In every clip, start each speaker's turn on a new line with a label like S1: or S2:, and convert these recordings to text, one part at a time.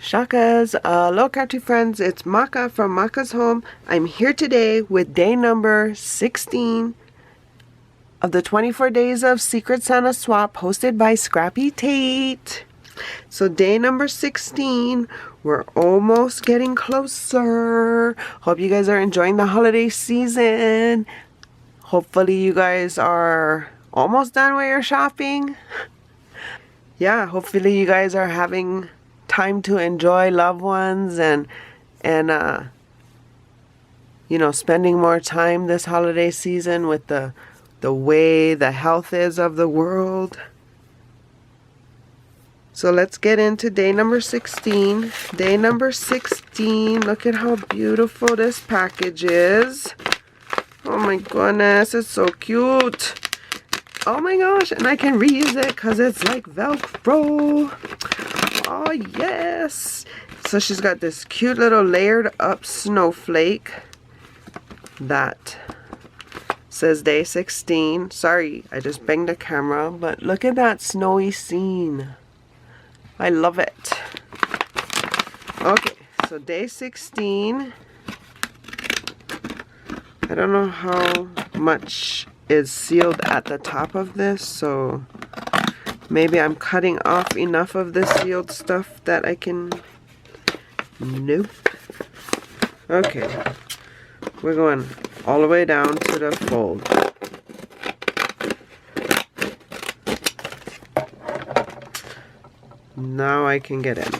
S1: Shakas, hello crafty friends, it's Maka from Makaz Home. I'm here today with day number 16 of the 24 days of Secret Santa swap hosted by Scrappy Tate. So day number 16, we're almost getting closer. Hope you guys are enjoying the holiday season. Hopefully you guys are almost done with your shopping. Yeah, hopefully you guys are having time to enjoy loved ones and you know, spending more time this holiday season with the way the health is of the world. So let's get into day number 16. Day number 16, look at how beautiful this package is. Oh my goodness, it's so cute. Oh my gosh, and I can reuse it because it's like Velcro. Oh yes. So she's got this cute little layered up snowflake that says day 16. Sorry, I just banged the camera, but look at that snowy scene. I love it. Okay, so day 16. I don't know how much is sealed at the top of this, so maybe I'm cutting off enough of the sealed stuff that I can... Nope. Okay. We're going all the way down to the fold. Now I can get in.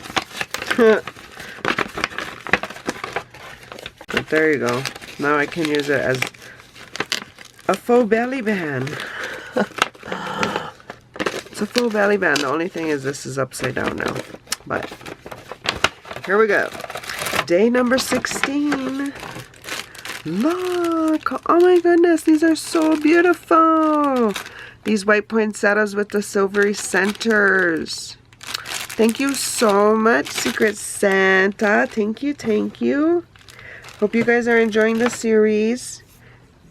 S1: But there you go. Now I can use it as a faux belly band. It's a full belly band. The only thing is this is upside down now. But here we go. Day number 16. Look. Oh my goodness. These are so beautiful. These white poinsettias with the silvery centers. Thank you so much, Secret Santa. Thank you. Thank you. Hope you guys are enjoying the series.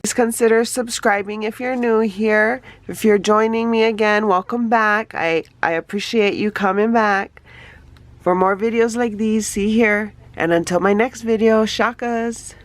S1: Please consider subscribing if you're new here. If you're joining me again, welcome back. I appreciate you coming back. For more videos like these, see here. And until my next video, shakas.